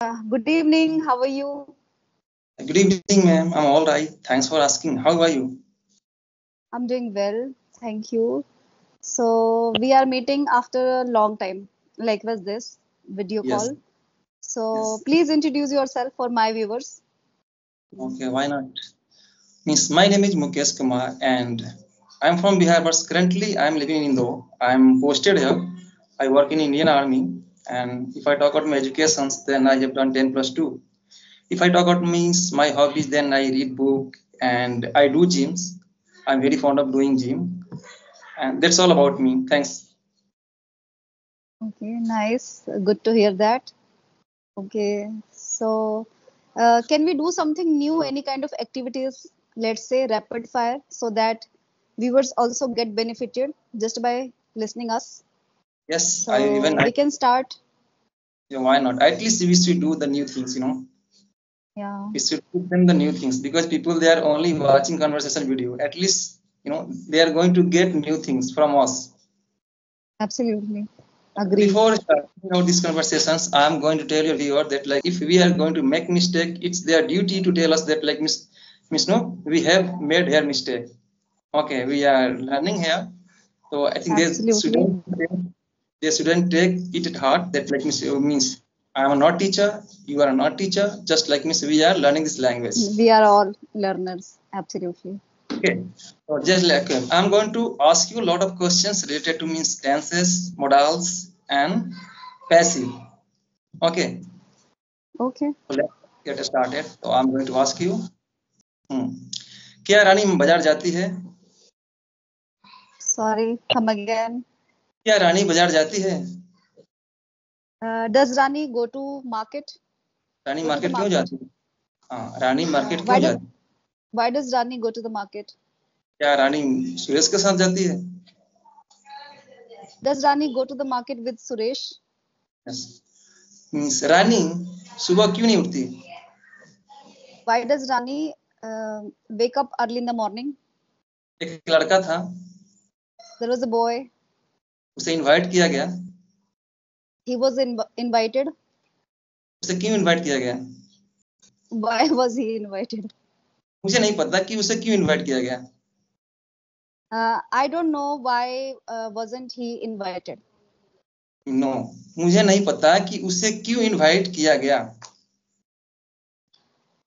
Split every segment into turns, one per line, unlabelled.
Good evening. How are you?
Good evening, ma'am. I'm all right. Thanks for asking. How are you?
I'm doing well. Thank you. So, we are meeting after a long time, like was this video
Yes,
call. So,
yes.
please introduce yourself for my viewers.
Okay, why not? Means my name is Mukesh Kumar and I'm from Bihar, but currently I'm living in Indore. I'm posted here. I work in Indian Army, and if I talk about my educations, then I have done 10 plus 2. If I talk about means my hobbies, then I read book and I do gyms. I'm very fond of doing gym, and that's all about me. Thanks.
Okay, nice. Good to hear that. Okay, so can we do something new, any kind of activities, let's say rapid fire, so that viewers also get benefited just by listening us?
Yes,
So, we can start.
yeah, why not? At least we should do the new things.
Yeah,
We should teach them the new things because people they are only watching conversation video. At least they are going to get new things from us.
absolutely. Agree.
Before starting out these conversations, I am going to tell your viewer that like if we are going to make mistake, it's their duty to tell us that like miss no, we have made here mistake. Okay, we are learning here, so I think
Absolutely.
they shouldn't take it at heart that like means I am not teacher, you are not teacher, just like miss we are learning this language.
We are all learners. Absolutely.
Okay, so just like I'm going to ask you a lot of questions related to means tenses, modals, and passive. Okay,
Okay.
so let's get started. So I'm going to ask you, hmm, क्या रानी बाजार जाती है?
Sorry. Come again.
क्या रानी बाजार जाती है?
Does Rani go to market?
Rani
Go to the
market क्यों
market?
जाती है? हाँ, रानी मार्केट
Why
क्यों
does
जाती है?
why does Rani go to the market?
क्या रानी सुरेश के साथ जाती है?
Does Rani go to the market with Suresh?
Yes. Means Rani सुबह क्यों नहीं उठती?
Why does Rani wake up early in the morning?
एक लड़का था,
There was a boy.
उसे इनवाइट किया गया,
He was invited.
उसे क्यों इनवाइट किया गया?
Why was he invited?
मुझे नहीं पता कि उसे क्यों इनवाइट किया गया.
I don't know why wasn't he invited.
No, मुझे नहीं पता कि उसे क्यों इनवाइट किया गया.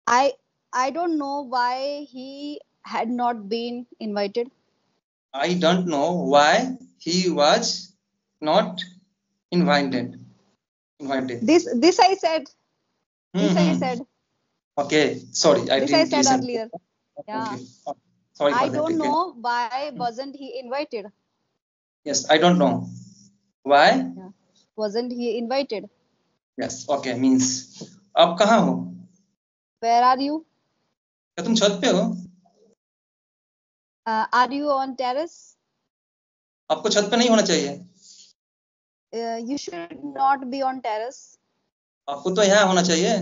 I I don't know why he had not been invited.
I don't know why he was not invited. Invited.
This I said. This I
Hmm.
said.
Okay, sorry, I
This I
didn't
said
listen.
earlier. Yeah.
Okay, sorry for
I
that.
don't
Okay.
know why wasn't he invited.
Yes, I don't know why.
Yeah. Wasn't he invited?
Yes, okay, means आप कहाँ हो?
Where are you?
क्या तुम छत पे हो?
Are you on terrace?
आपको छत पे नहीं होना चाहिए.
You should not be on terrace.
आपको तो यहाँ होना चाहिए.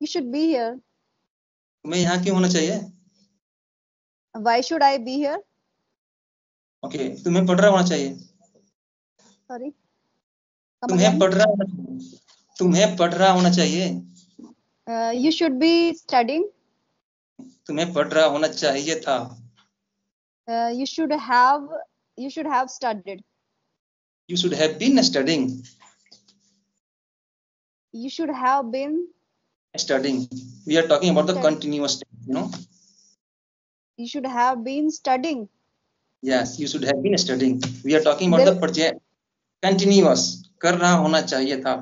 You should be here.
तुम्हें यहाँ क्यों होना चाहिए?
Why should I be here?
Okay, तुम्हें पढ़ रहा होना चाहिए.
Sorry. Come
तुम्हें
again.
पढ़ रहा होना चाहिए. तुम्हें पढ़ रहा होना चाहिए.
You should be studying.
तुम्हें पढ़ रहा होना चाहिए था.
You should have studied.
You should have been studying.
You should have been
Studying. We are talking about the
studying.
continuous tense.
You should have been studying.
Yes, you should have been studying. We are talking about
There,
the project continuous. कर रहा होना चाहिए था.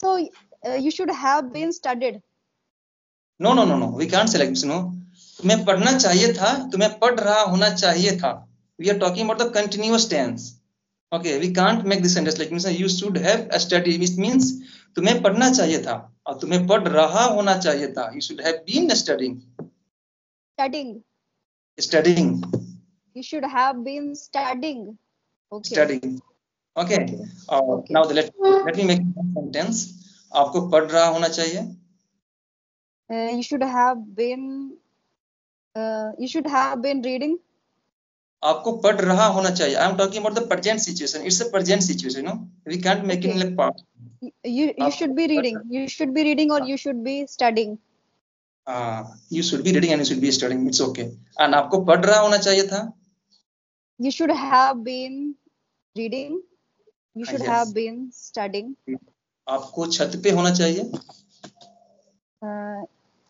so you should have been studied.
No. We can't select this. No. तुम्हें पढ़ना चाहिए था. तुम्हें पढ़ रहा होना चाहिए था. We are talking about the continuous tense. Okay, we can't make this sentence like you should have studied. Which means तुम्हें पढ़ना चाहिए था और तुम्हें पढ़ रहा होना चाहिए था. You should have been studying.
Studying.
Studying.
You should have been studying. Okay.
Studying. Okay.
Okay.
Now let me make one sentence. आपको पढ़ रहा होना चाहिए.
You should have been. You should have been reading.
आपको पढ़ रहा होना चाहिए. I am talking about the present situation. It's a present situation, no. We can't make in
Okay.
Like past.
You should
आपको
be
पढ़
reading. You should be reading or you should be studying.
You should be reading and you should be studying. It's okay. And आपको पढ़ रहा होना चाहिए था.
You should have been reading. You should
yes.
have been studying.
आपको छत पे होना चाहिए.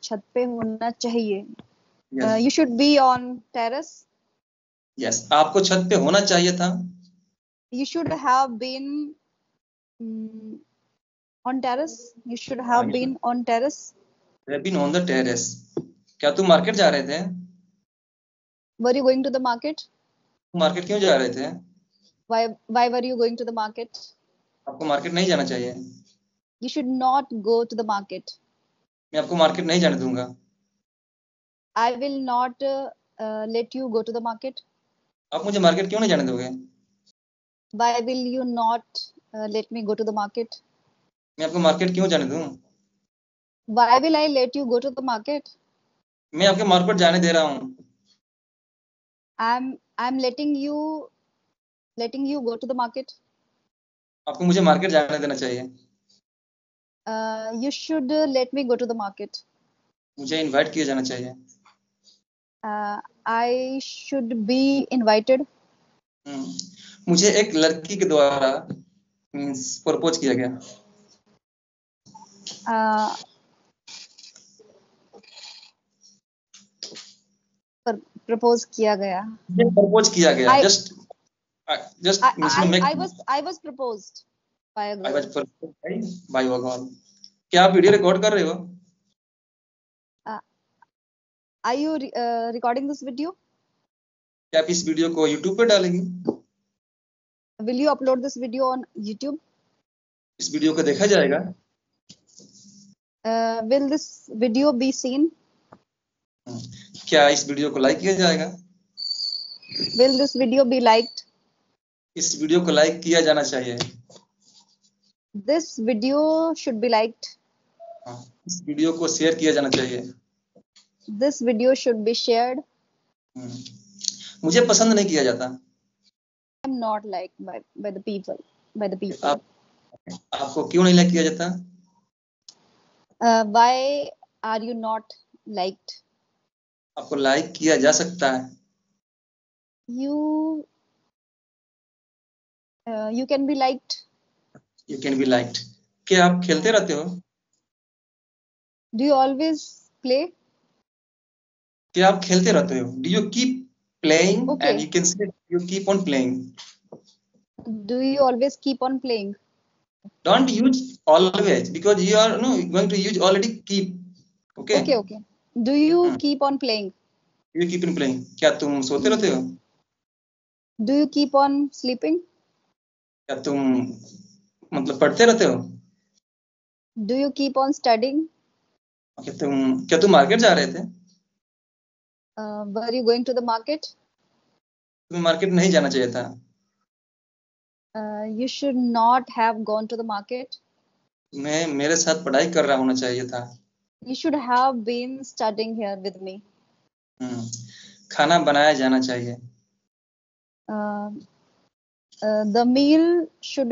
छत पे होना चाहिए.
Yes.
You should be on terrace.
Yes. आपको छत पे होना चाहिए था.
You should have been on terrace. You should have been on terrace.
Have been on the terrace. क्या तुम मार्केट जा रहे थे?
Were you going to the market?
Market क्यों जा रहे थे?
Why were you going to the market?
आपको मार्केट नहीं जाना चाहिए.
You should not go to the market.
मैं आपको मार्केट नहीं जाने दूंगा.
I will not let you go to the market.
आप मुझे मार्केट क्यों नहीं जाने दोगे?
Why will you not let me go to the market?
मैं आपको मार्केट क्यों जाने दूं?
Why will I let you go to the market?
मैं आपके मार्केट जाने दे रहा हूँ.
I'm letting you go to the market.
आपको मुझे मार्केट जाने देना चाहिए.
You should let me go to the market.
मुझे इनवाइट किया जाना चाहिए.
I should be invited.
मुझे एक लड़की के द्वारा मींस प्रपोज किया गया.
प्रपोज किया गया.
प्रपोज किया गया. Just
I was proposed by a girl.
I was proposed by a girl. क्या आप वीडियो रिकॉर्ड कर रहे हो?
Are you recording this video?
क्या आप इस वीडियो को YouTube पे डालेंगे?
Will you upload this video on YouTube?
इस वीडियो को देखा जाएगा?
Will this video be seen?
क्या इस वीडियो को लाइक किया जाएगा?
Will this video be liked?
इस वीडियो को लाइक किया जाना चाहिए.
This video should be liked.
इस वीडियो को शेयर किया जाना चाहिए.
This video should be shared.
मुझे पसंद नहीं किया जाता.
I am not liked by the people.
आपको क्यों नहीं लाइक किया जाता?
Why are you not liked?
आपको लाइक किया जा सकता है.
You can be liked.
You can be liked. क्या आप खेलते रहते हो?
Do you always play?
क्या आप खेलते रहते हो? Do you keep playing?
Okay.
And you can say you keep on playing.
Do you always keep on playing?
Don't use always because you are going to use already keep. Okay.
Okay. Do you keep on playing?
You keep on playing. क्या तुम सोते रहते हो?
Do you keep on sleeping?
क्या तुम मतलब पढ़ते रहते हो?
Do you keep on studying?
क्या तुम मार्केट जा रहे थे?
Were you going to the market?
तुम्हें मार्केट नहीं जाना चाहिए था.
You should not have gone to the market.
तुम्हें मेरे साथ पढ़ाई कर रहा होना चाहिए था.
You should have been studying here with me.
खाना बनाया जाना चाहिए.
The meal should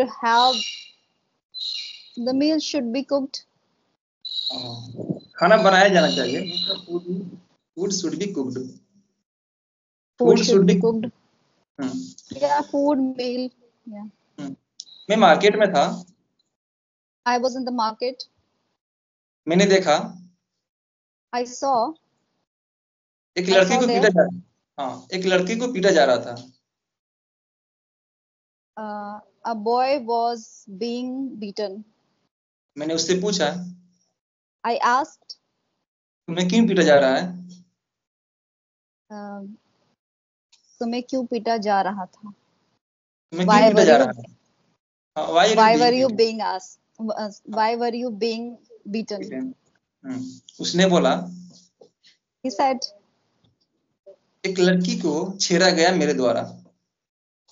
be cooked.
खाना बनाया जाना चाहिए. Food should be cooked.
Food should be cooked. Yeah, food meal. Yeah.
मैं मार्केट में था.
I was in the market.
मैंने देखा.
I saw.
एक लड़की को पीटा जा रहा. एक लड़की को पीटा जा रहा था.
A boy was being beaten.
मैंने उससे पूछा.
I asked.
तुम्हें क्यों पीटा जा रहा है?
तुम्हें क्यों पीटा जा रहा था?
तुम्हें क्यों पीटा जा रहा है?
Why were you being asked? Why were you being beaten?
उसने बोला.
He said.
एक लड़की को छेड़ा गया मेरे द्वारा.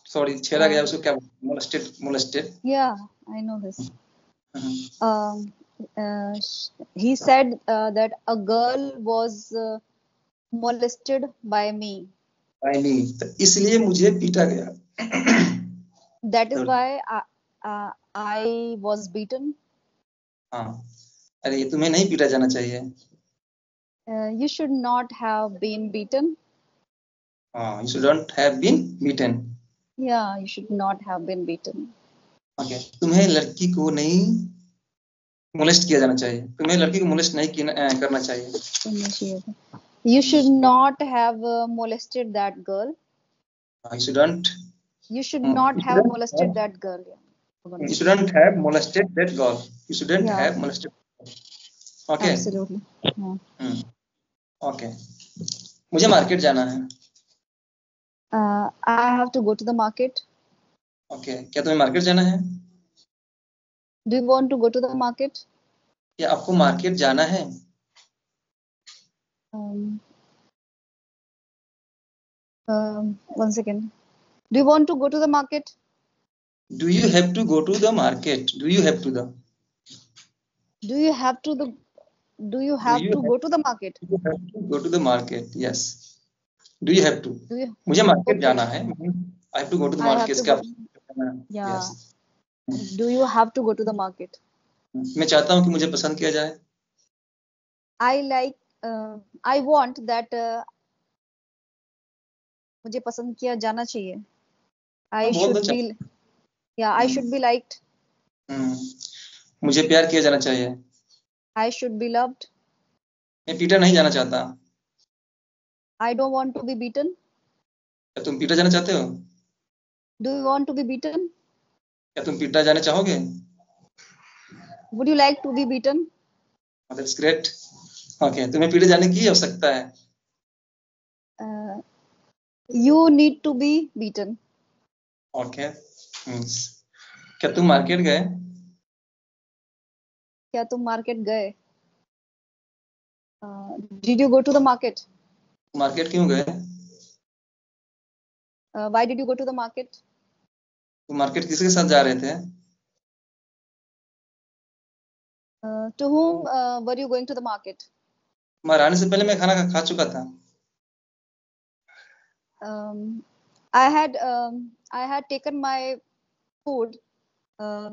Sorry, छेड़ा गया उसको क्या बोलते हैं? Molested.
Yeah, I know this. He said that a girl was molested by me.
नहीं, तो इसलिए मुझे पीटा गया।
That is
तो
why I was beaten.
हाँ, अरे ये तुम्हें नहीं पीटा जाना चाहिए।
You should not have been beaten.
हाँ, you shouldn't have been beaten.
Yeah, you should not have been beaten.
Okay, तुम्हें लड़की को नहीं मोलेस्ट किया जाना चाहिए, तुम्हें लड़की को मोलेस्ट नहीं करना चाहिए।
You should not have molested that girl.
You shouldn't.
You should
You
not have
shouldn't
molested
have.
that girl.
You shouldn't have molested that girl. You shouldn't
Yeah.
have molested. Okay.
Absolutely. Yeah.
Okay. मुझे market जाना है।
I have to go to the market.
Okay. क्या तुम्हें market जाना है?
Do you want to go to the market?
क्या आपको market जाना है?
One second. Do you want to go to the market?
Do you have to go to the market? Do you have to the?
Do you have to the? Do you have to go to the market?
You have to go to the market. Yes. Do you have to?
Do you?
मुझे market
Okay.
जाना है। I have to go to the
I have
market.
to
क्या?
go. Yeah.
Yes.
Do you have to go to the market?
मैं चाहता हूँ कि मुझे पसंद किया जाए।
I like. I want that. मुझे पसंद किया जाना चाहिए। I
बोल दो
should be. Yeah, I should be liked.
मुझे प्यार किया जाना चाहिए।
I should be loved.
मैं पीटा नहीं जाना चाहता।
I don't want to be beaten.
क्या तुम पीटा जाना चाहते हो?
Do you want to be beaten?
क्या तुम पीटा जाना चाहोगे?
Would you like to be beaten?
That's great. Okay, तुम्हें पीटे जाने की आवश्यकता है।
You need to be beaten.
Okay. क्या तुम मार्केट गए?
क्या तुम मार्केट गए? Did you go to the market?
Market क्यों गए?
Why did you go to the market?
तुम मार्केट किसके साथ जा रहे थे?
To whom were you going to the market?
तुम्हारे आने से पहले मैं खाना खा चुका था।
I had taken my food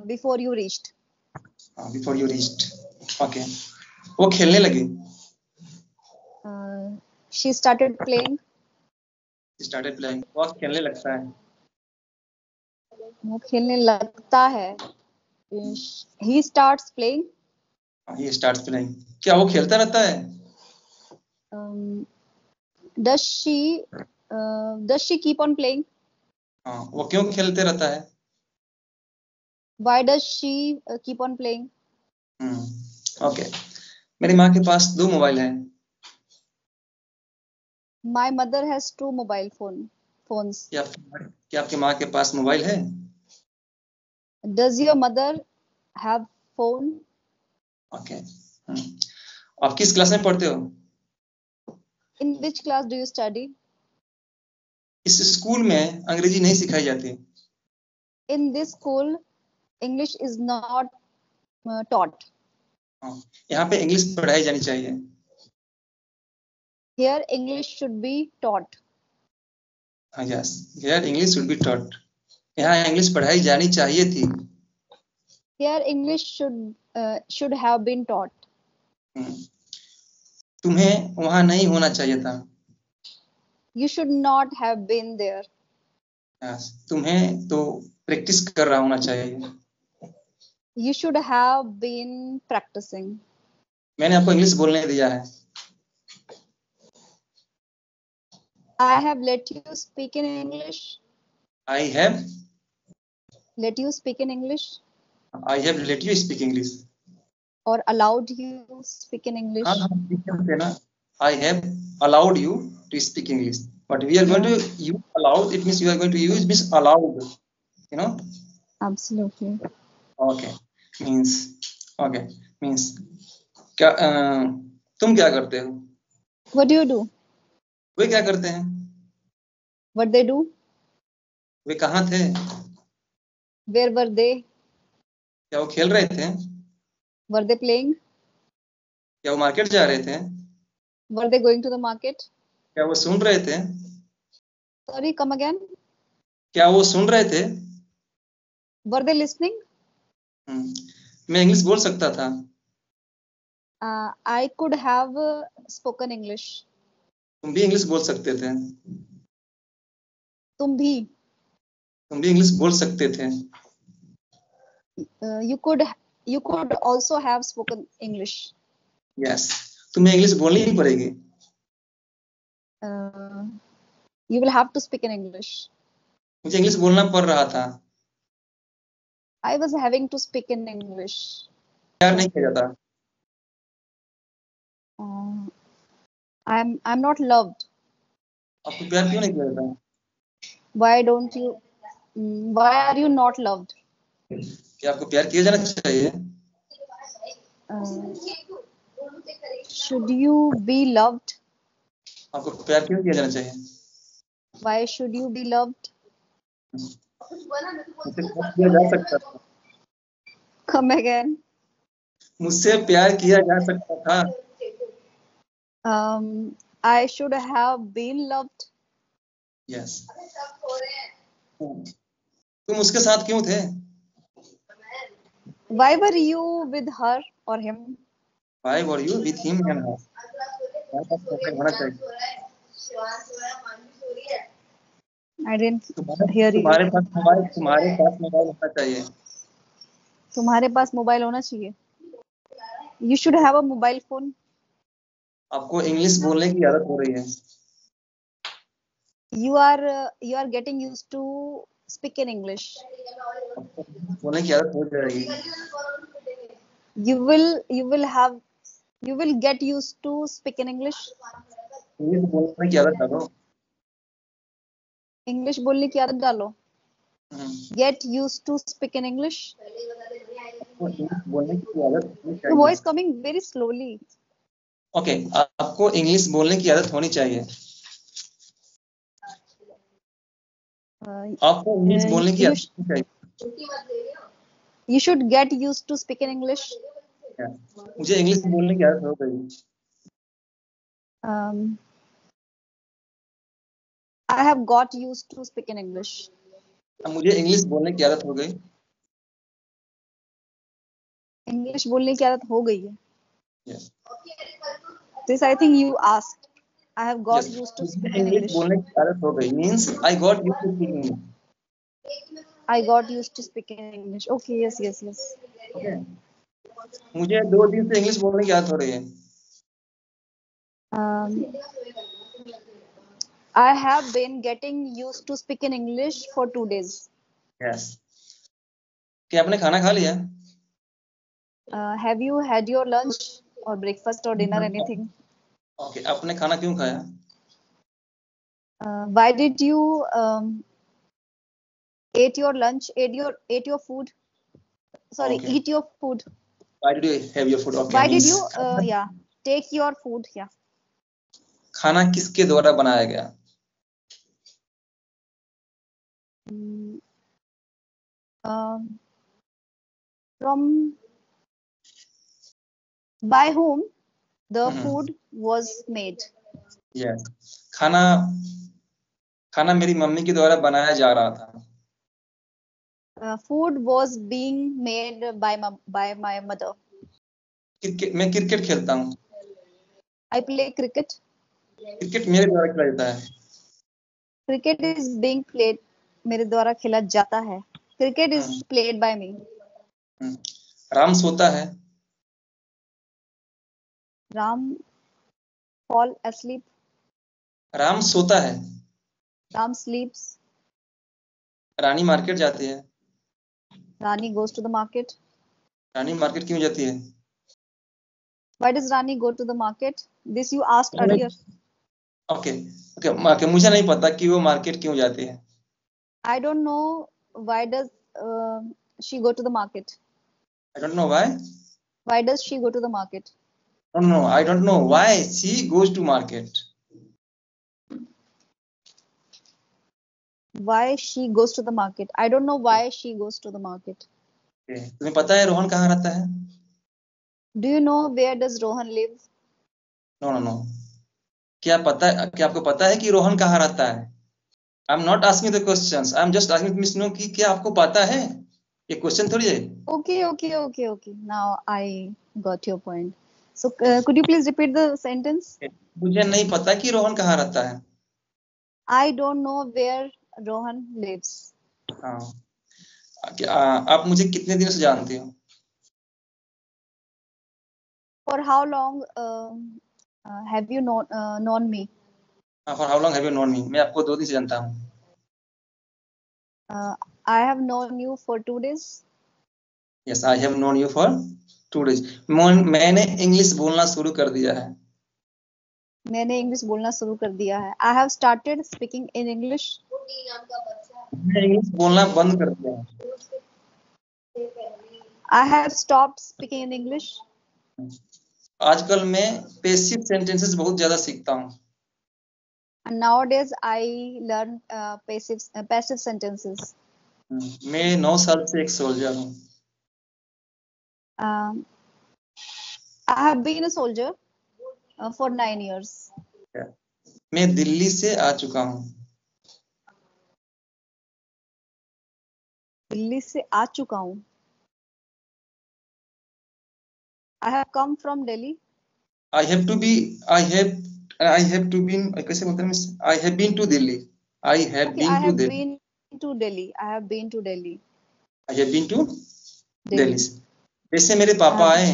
before you reached.
Before you reached. Okay. वो खेलने लगी।
She started playing.
She started playing. वो खेलने लगता है।
वो खेलने लगता है। He starts playing.
He starts playing. क्या वो खेलता रहता है?
Does she keep on playing?
वो क्यों खेलते रहता है?
Why does she keep on playing?
Okay. मेरी माँ के पास 2 मोबाइल हैं।
My mother has 2 mobile phones.
क्या आपकी माँ के पास मोबाइल है?
Does your mother have phone?
Okay. आप किस क्लास में पढ़ते हो?
In which class do you study?
इस स्कूल में अंग्रेजी नहीं सिखाई जाती।
In this school, English is not taught.
यहाँ पे इंग्लिश पढ़ाई जानी चाहिए।
Here, English should be taught.
Yes, here English should be taught. यहाँ इंग्लिश पढ़ाई जानी चाहिए थी।
Here, English should have been taught.
तुम्हें वहाँ नहीं होना चाहिए था।
You should not have been there.
Yes, तुम्हें तो प्रैक्टिस कर रहा होना चाहिए।
You should have been practicing.
मैंने आपको इंग्लिश बोलने दिया है।
I have let you speak in English.
I have
let you speak in English.
I have let you speak English.
Or allowed you speak in English.
I have allowed you to speak English. But we are going to use allowed. It means you are going to use means allowed. You know?
Absolutely.
Okay. Means क्या तुम क्या करते हो?
What do you do?
वे क्या करते हैं?
What they do?
वे कहाँ थे?
Where were they?
क्या वो खेल रहे थे?
Were they playing?
क्या वो मार्केट जा रहे थे?
Were they going to the market?
क्या वो सुन रहे थे?
Sorry, come again.
क्या वो सुन रहे थे?
Were they listening?
मैं इंग्लिश बोल सकता था।
I could have spoken English.
तुम भी इंग्लिश बोल सकते थे।
तुम भी
इंग्लिश बोल सकते थे।
you could also have spoken English.
Yes, तुम्हें इंग्लिश बोलनी ही पड़ेगी।
You will have to speak in English.
मुझे इंग्लिश बोलना पड़ रहा था।
I was having to speak in English.
प्यार नहीं किया जाता।
I'm not loved.
आपको प्यार क्यों नहीं किया जाता?
Why don't you? Why are you not loved?
क्या आपको प्यार किया जाना चाहिए?
Should you be loved?
आपको प्यार क्यों किया जाना चाहिए?
Why should you be loved?
मुझसे प्यार किया जा सकता था।
Come again.
मुझसे प्यार किया जा सकता था।
I should have been loved.
Yes. तुम उसके साथ क्यों थे?
Why were you with her or him?
Why were you with him and her? होना चाहिए।
I didn't hear you.
तुम्हारे पास मोबाइल होना चाहिए।
तुम्हारे पास मोबाइल होना चाहिए। You should have a mobile phone.
आपको इंग्लिश बोलने की आदत हो रही है।
You are getting used to speak in English.
बोलने की आदत हो जाएगी।
You will get used to speak in English.
English बोलने की आदत डालो।
इंग्लिश बोलने की आदत डालो। Get used to speak in English.
बोलने की आदत।
Your voice coming very slowly.
Okay, आपको इंग्लिश बोलने की आदत होनी चाहिए। आपको इंग्लिश बोलने की आदत होनी चाहिए।
You should get used to speak in English.
मुझे इंग्लिश बोलने की आदत हो गई।
I have got used to speak in English.
मुझे इंग्लिश बोलने की आदत हो गई।
इंग्लिश बोलने की आदत हो गई है।
Yes.
This I think you asked. I have got used to speak in English.
बोलने की आदत हो गई means I got used to speaking English.
I got used to speaking English. Okay, yes.
Okay. मुझे 2 दिन से इंग्लिश बोलने की आदत हो रही है।
I have been getting used to speak in English for 2 days.
Yes. क्या आपने खाना खा लिया?
Have you had your lunch or breakfast or dinner, anything?
Okay. आपने खाना क्यों खाया?
Why did you ate your lunch? Ate your food? Sorry,
Okay.
eat your food.
Why did you have your food? Okay.
Why did you take your food? Yeah.
खाना किसके द्वारा बनाया गया?
From by whom the food was made?
Yes. खाना मेरी mummy के द्वारा बनाया जा रहा था।
Food was being made by my mother.
मैं क्रिकेट खेलता हूँ।
I play cricket.
क्रिकेट मेरे द्वारा खेला जाता है।
Cricket is being played. मेरे द्वारा खेला जाता है। Cricket is played by me.
Ram सोता है।
Ram fall asleep.
राम सोता है।
राम sleeps.
रानी मार्केट जाती है।
रानी goes to the market.
Rani market क्यों जाती है?
Why does Rani go to the market? This you asked earlier.
Okay. मुझे नहीं पता कि वो मार्केट क्यों जाती है।
I don't know why does she go to the market.
I don't know why.
Why does she go to the market?
No. I don't know why she goes to market.
Why she goes to the market? I don't know why she goes to the market.
Okay. तुम्हें पता है रोहन कहाँ रहता है?
Do you know where does Rohan live?
No. क्या आपको पता है कि रोहन कहाँ रहता है? I am not asking the questions, I am just asking miss no कि क्या आपको पता है, ये क्वेश्चन थोड़ी है।
Okay. Now I got your point. So could you please repeat the sentence?
मुझे नहीं पता कि रोहन कहाँ रहता है।
I don't know where Rohan lives.
हाँ, आप मुझे कितने दिनों से जानते हो?
For how long have you known me?
For how long have you known me, मैं आपको 2 दिन से जानता हूँ।
I have known you for 2 days.
Yes, I have known you for 2 days. मैंने इंग्लिश बोलना शुरू कर दिया है।
मैंने इंग्लिश बोलना शुरू कर दिया है। I have started speaking in English.
मैंने इंग्लिश बोलना बंद कर दिया है।
I have stopped speaking in English.
आजकल मैं पैसिव सेंटेंसेस बहुत ज्यादा सीखता हूँ।
And nowadays I learn passive sentences.
मैं 9 साल से एक सोल्जर हूँ।
I have been a soldier for 9 years.
मैं दिल्ली से आ चुका हूँ।
दिल्ली से आ चुका हूँ। I have come from Delhi.
I have to been, कैसे बोलते हैं? I have been to Delhi. I have
Okay,
been
I
to
have
Delhi.
been to Delhi. I have been to Delhi.
I have been to
Delhi.
Delhi. जैसे मेरे पापा आए,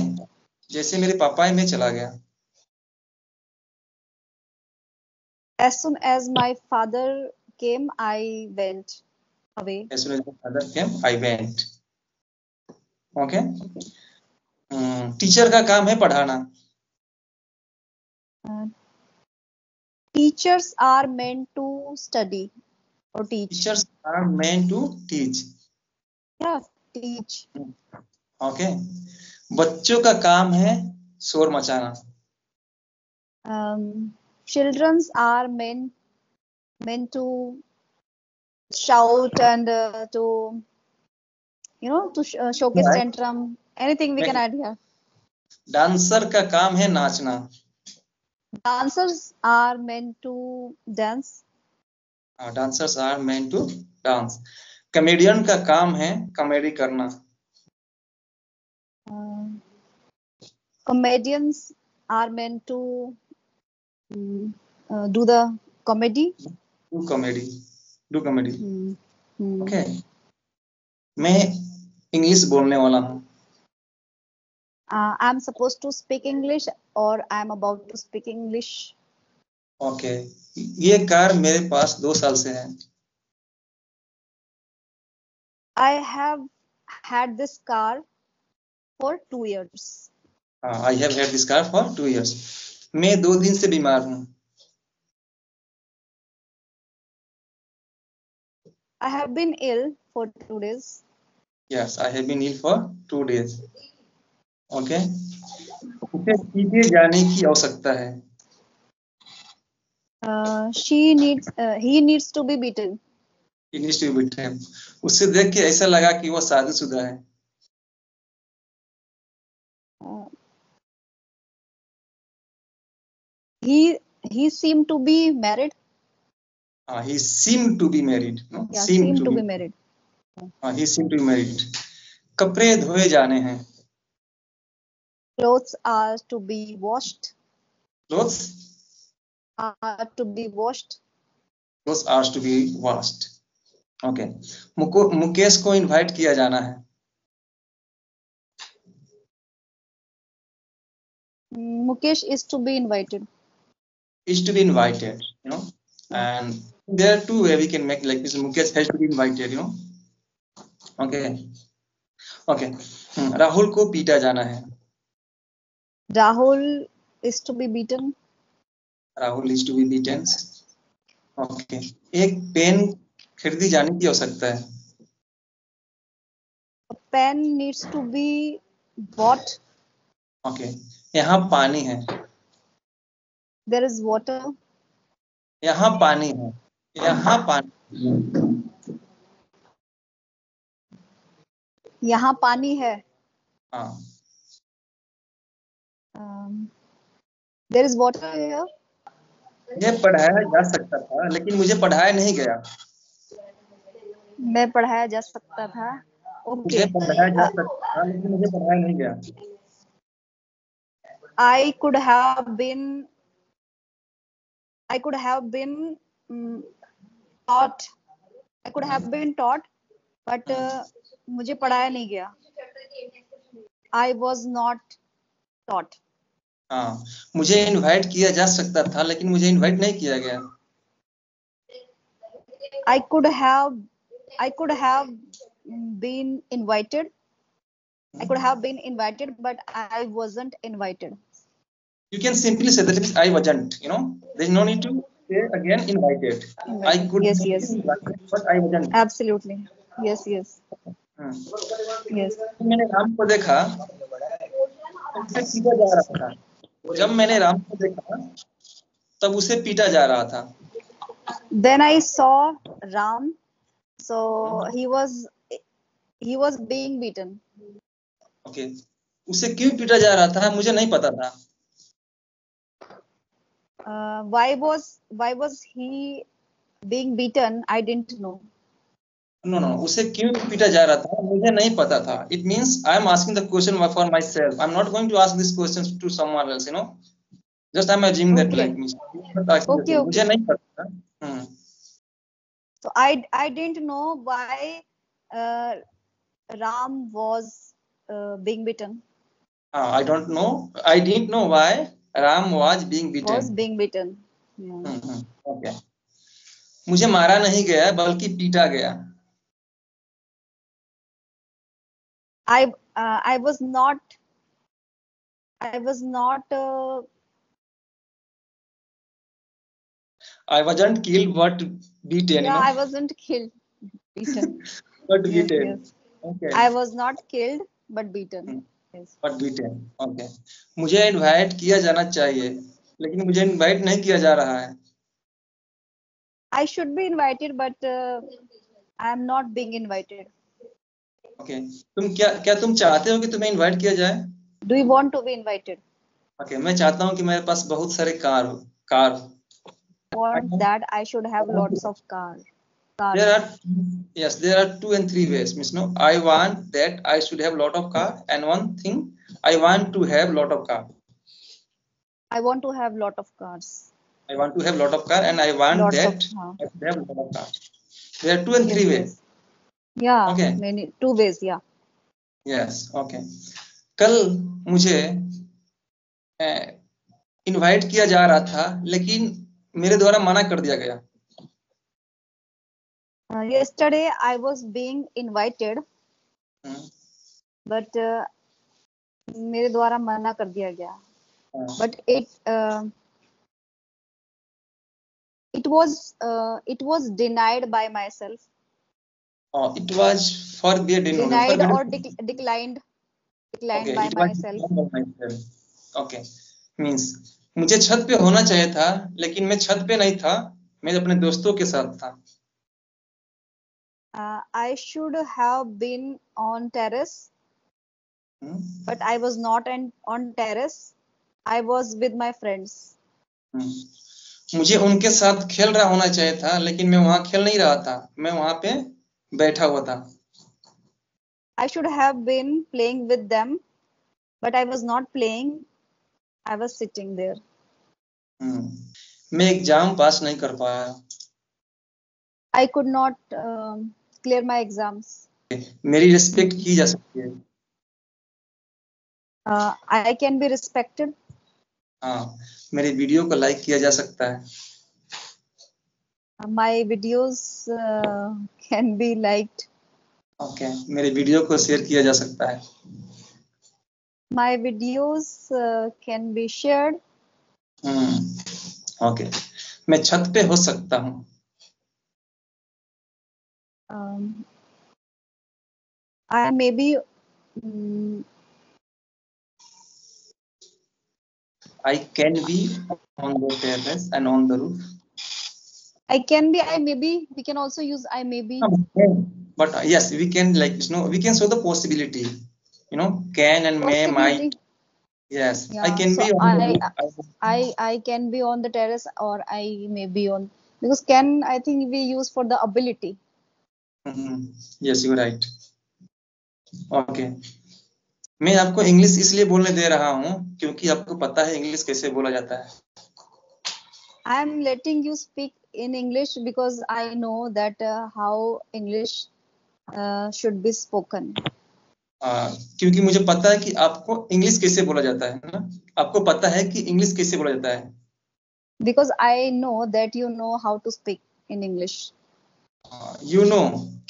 जैसे मेरे पापा आए मैं चला गया।
As soon as my father came, I went away.
As soon as my father came, I went. Okay. Teacher का काम है पढ़ाना।
Teachers are meant to study or teach.
Teachers are meant to teach.
Yeah, teach.
Okay. बच्चों का काम है शोर मचाना।
Children are meant to shout and to showcase tantrum. Anything we can add here.
Dancer का काम है नाचना।
Dancers are meant to dance.
Dancers are meant to dance. Comedian का काम है कॉमेडी करना।
Comedians are meant to do the comedy.
Do comedy. Okay. मैं English बोलने वाला हूँ।
I'm supposed to speak English or I'm about to speak English.
Okay. ये car मेरे पास 2 साल से है।
I have had this car for 2 years.
I have had this car for 2 years. मैं 2 दिन से बीमार हूँ।
I have been ill for 2 days.
Yes, I have been ill for 2 days. Okay. उसे सीधे जाने की आवश्यकता है।
He needs to be beaten.
He needs to be beaten. उससे देख के ऐसा लगा कि वो शादीशुदा है।
He seemed to be married.
He seemed to be married. No?
Yeah, seemed to be married.
He seemed to be married. कपड़े धोए जाने हैं।
Clothes are to be washed.
Clothes
are to be washed.
Clothes are to be washed. Okay. Mukesh को invite किया जाना है।
Mukesh is to be invited.
Is to be invited, you know. And there are two ways we can make like this. Mukesh has to be invited, you know. Okay. Okay. Rahul को पीटा जाना है।
Rahul is to be beaten.
Rahul is to be beaten. Okay. एक pen खरीदी जाने की आवश्यकता है।
A pen needs to be bought.
Okay. यहाँ पानी है।
There is water.
यहाँ पानी है। यहाँ पानी।
यहाँ पानी है।
हाँ।
There is water here.
मुझे पढ़ाया जा सकता था, लेकिन मुझे पढ़ाया नहीं गया।
मैं पढ़ाया जा सकता था.
मुझे
Okay.
पढ़ाया जा सकता था लेकिन मुझे पढ़ाया नहीं गया.
I could have been. I could have been mm, taught. I could have been taught, but मुझे पढ़ाया नहीं गया. I was not taught.
हाँ, मुझे इनवाइट किया जा सकता था लेकिन मुझे इनवाइट नहीं किया गया.
I could have been invited. I could have been invited, but I wasn't invited.
You can simply say that I wasn't. There's no need to say again invited. I could
Yes,
have
yes.
been invited, but I wasn't.
Absolutely. Yes, yes. Yes.
मैंने राम को देखा तो उसे पीटा जा रहा था. जब मैंने राम को देखा तब उसे पीटा जा रहा था.
Then I saw Ram. So he was being beaten.
Okay, उसे क्यों पीटा जा रहा था मुझे नहीं पता था.
Why was he being beaten? I didn't know.
No, उसे क्यों पीटा जा रहा था मुझे नहीं पता था. It means I am asking the question for myself. I am not going to ask this question to someone else. Just I am assuming that like me.
Okay.
मुझे नहीं पता था.
So I didn't know why Ram was being beaten.
I don't know. I didn't know why Ram was being beaten.
Was being beaten. Yeah.
Okay. मुझे मारा नहीं गया बल्कि पीटा गया.
I was not
I wasn't killed but beaten.
yeah, I wasn't killed, beaten.
But
Yes,
beaten.
yes.
Okay.
I was not killed but beaten. Yes.
But beaten. Okay. मुझे invite किया जाना चाहिए लेकिन मुझे इनवाइट नहीं किया जा रहा है.
I should be invited, but I am not being invited.
Okay. तुम क्या तुम चाहते हो कि तुम्हें इनवाइट किया जाए?
Do you want to be invited?
Okay. मैं चाहता हूँ कि मेरे पास बहुत सारे कार हो.
Want that I should have lots of cars.
There are 2 and 3 ways. Means I want that I should have lot of car, and one thing I want to have lot of car.
I want to have lot of cars.
I want to have lot of car, and I want
Lots
that
of,
I should have lot of car. There are 2 and 3 ways.
Yeah.
Okay.
Many 2 ways. Yeah.
Yes. Okay. कल मुझे invite किया जा रहा था लेकिन मेरे द्वारा मना कर दिया गया.
Yesterday I was being invited, but मेरे द्वारा मना कर दिया गया. But it was denied by myself.
It was forbidden.
Denied or declined
Okay,
by
it was
myself.
declined by myself. Okay. Means मुझे छत पे होना चाहिए था लेकिन मैं छत पे नहीं था. मैं अपने दोस्तों के साथ था.
I should have been on terrace, but I was not on terrace. I was with my friends.
मुझे उनके साथ खेल रहा होना चाहिए था लेकिन मैं वहां खेल नहीं रहा था. मैं वहां पे बैठा हुआ था.
I should have been playing with them, but I was not playing. I was sitting there.
मैं एग्जाम पास नहीं कर पाया.
I could not clear my exams.
मेरी रिस्पेक्ट की जा सकती है.
I can be respected.
हाँ, मेरे वीडियो को लाइक किया जा सकता है.
My videos can be liked.
Okay, मेरे वीडियो को शेयर किया जा सकता है.
My videos can be shared.
Okay, मैं छत पे हो सकता हूँ.
I may be.
I can be on the terrace and on the roof.
I can be. I may be. We can also use I may be.
But yes, we can we can show the possibility. Can and may, might. Yes, yeah, I can
so
be on the roof.
I can be on the terrace or I may be on, because can I think we use for the ability.
Yes you right. Okay, मैं आपको English इसलिए बोलने दे रहा हूँ क्योंकि आपको पता है इंग्लिश कैसे बोला जाता है।
I am letting you speak in English because I know that how English should be spoken.
क्योंकि मुझे पता है कि आपको इंग्लिश कैसे बोला जाता है ना, आपको पता है कि इंग्लिश कैसे बोला जाता है।
Because I know that you know how to speak in English.
You know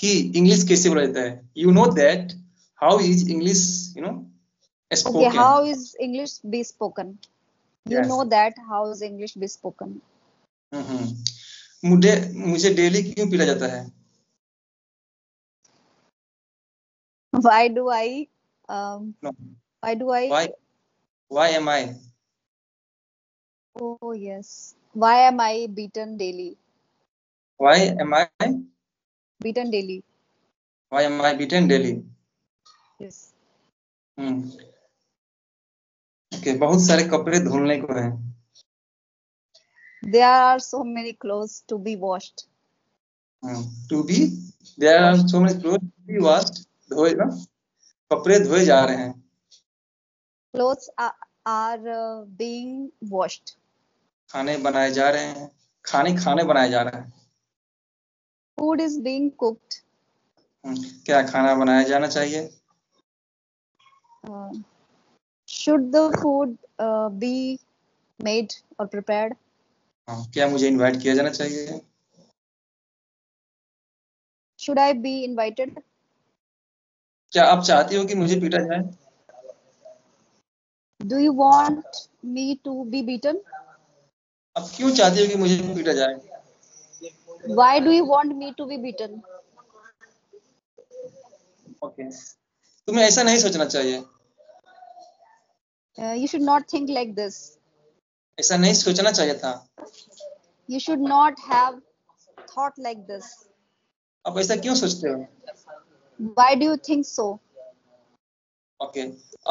कि इंग्लिश कैसे बोला जाता है। You know that how is English
Okay,
spoken.
how is English be spoken? You
Yes.
know that how is English be spoken?
मुझे daily क्यों पीटा जाता है?
Why do I?
No.
Why do I?
Why am I?
Oh yes. Why am I beaten daily?
Why am I?
Beaten daily.
Why am I beaten daily?
Yes.
Okay, बहुत सारे कपड़े धुलने को हैं।
There are so many clothes to be washed.
To be, there are so many clothes to be washed. धोए ना, कपड़े धोए जा रहे हैं।
Clothes are being washed.
खाने बनाए जा रहे हैं, खाने बनाए जा रहे हैं।
Food is being cooked.
क्या खाना बनाया जाना चाहिए?
Should the food be made or prepared?
क्या मुझे इनवाइट किया जाना चाहिए?
Should I be invited?
क्या आप चाहती हो कि मुझे पीटा जाए?
Do you want me to be beaten?
आप क्यों चाहती हो कि मुझे पीटा जाए?
Why do you want me to be beaten?
Okay, तुम्हें ऐसा नहीं सोचना चाहिए।
You should not think like this.
ऐसा नहीं सोचना चाहिए था।
You should not have thought like this.
आप ऐसा क्यों सोचते हो?
Why do you think so?
Okay,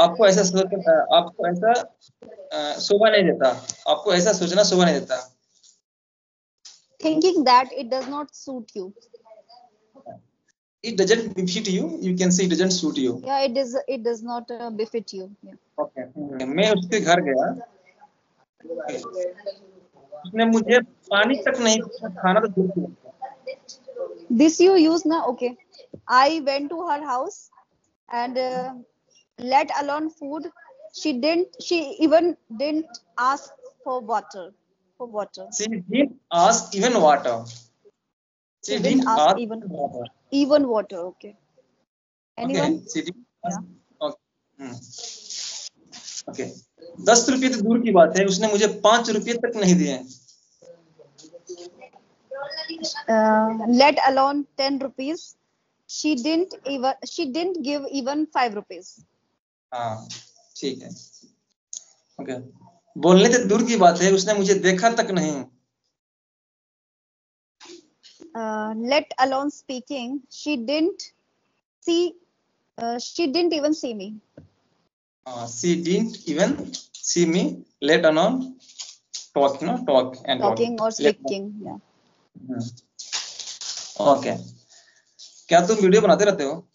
आपको ऐसा शोभा नहीं देता। आपको ऐसा सोचना शोभा नहीं देता।
Thinking that it does not suit you.
It doesn't befit you. You can say it doesn't suit you.
Yeah, it does not befit you. Yeah.
Okay, मैं उसके घर गया, उसने मुझे पानी तक नहीं दिया, खाना तो दूर की बात है।
This you use na? Okay. I went to her house and let alone food. She even didn't ask for water.
She didn't ask even water. She didn't ask water.
Even water. Okay. Anyone?
Okay, she didn't ask.
Yeah.
Okay. Okay, 10 रुपये तो दूर की बात है, उसने मुझे 5 रुपये तक नहीं दिए।
Let alone 10 rupees. She didn't give even 5 rupees.
हाँ, ठीक है। ओके, बोलने तो दूर की बात है, उसने मुझे देखा तक नहीं।
Let alone speaking, she didn't even see me.
She didn't even see me, let alone talking
or speaking. Yeah.
Okay, क्या तुम वीडियो बनाते रहते हो?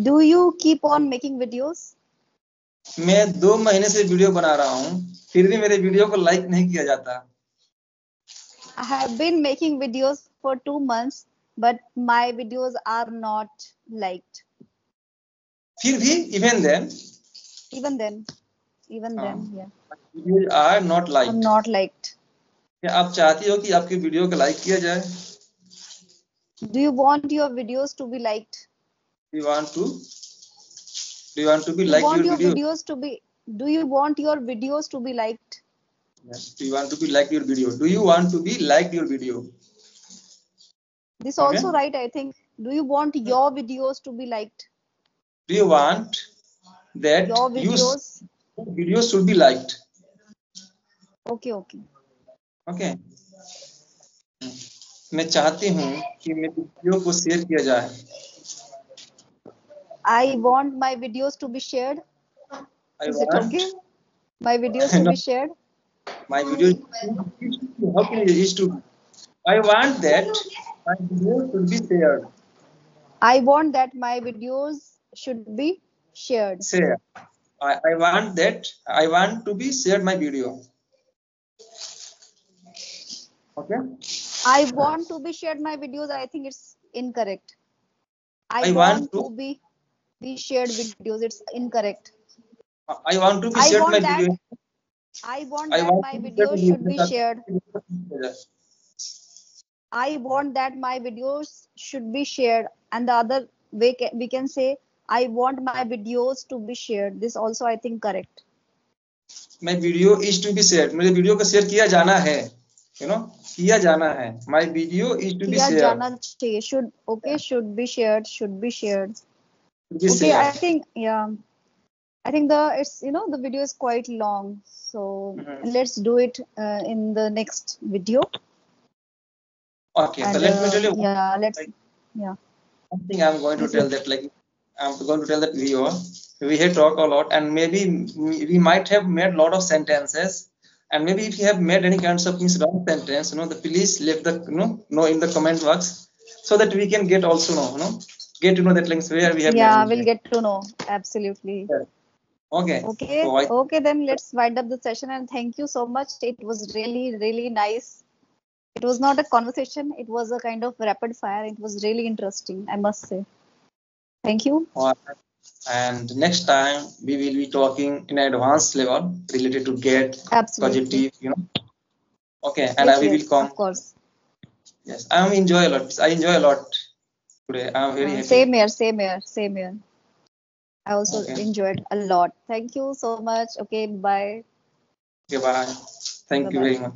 Do you keep on making videos?
मैं 2 महीने से वीडियो बना रहा हूँ, फिर भी मेरे वीडियो को लाइक नहीं किया जाता।
I have been making videos for 2 months, but my videos are not liked.
फिर भी even then,
yeah.
Videos are not liked.
Not liked.
क्या आप चाहती हो कि आपकी वीडियो को लाइक किया जाए?
Do you want your videos to be liked?
Do you want to be like your video?
Do you want your videos to be liked?
Yes. Do you want to be like your video? Do you want to be liked your video?
This also right, I think. Do you want your videos to be liked?
Do you want that
your
videos should be liked?
Okay.
Okay. मैं चाहती हूँ कि मेरी video को share किया जाए।
I want my videos to be shared. Is it okay? My videos to be shared?
My videos, how can it is to? I want that My video should be shared.
I want that my videos should be shared.
Share. I want that. I want to be shared my video. Okay.
I want to be shared my videos. I think it's incorrect. I
I want
want
to.
to be shared videos. It's incorrect.
I want to be
I
shared my
want that.
video.
I want
I
that
want
my
to be shared my
videos should be shared.
video.
I want that my videos should be shared. And the other way we can say, I want my videos to be shared. This also I think correct.
My video is to be shared. मेरे video को share किया जाना है. You know, किया जाना है. My video is to be
किया
shared.
जाना चाहिए. Should be shared. Should be shared.
To be
Okay,
shared.
I think yeah. I think the video is quite long. So let's do it in the next video.
Okay,
And
so let me tell you.
yeah, yeah.
One thing I'm going to tell that, like, I'm going to tell that viewer, we have talked a lot, and maybe we might have made a lot of sentences, and maybe if you have made any kinds of wrong sentence, please leave the know in the comment box, so that we can get also get to know that links where we have made
Yeah,
mistake.
we'll get to know. Absolutely.
Yeah. Okay.
Okay.
So
Okay, then let's wind up the session, and thank you so much. It was really, really nice. It was not a conversation, it was a kind of rapid fire. It was really interesting, I must say. Thank you.
and next time we will be talking in advanced level related to GATE,
Absolutely.
positive, Okay, and
Yes,
we will
yes,
come.
of course.
Yes, I enjoy a lot. I enjoy a lot today. I'm very happy.
Same here, same here, same here. I also
Okay.
enjoyed a lot. Thank you so much. Okay, bye.
Okay, bye. Thank you
Bye-bye.
very much.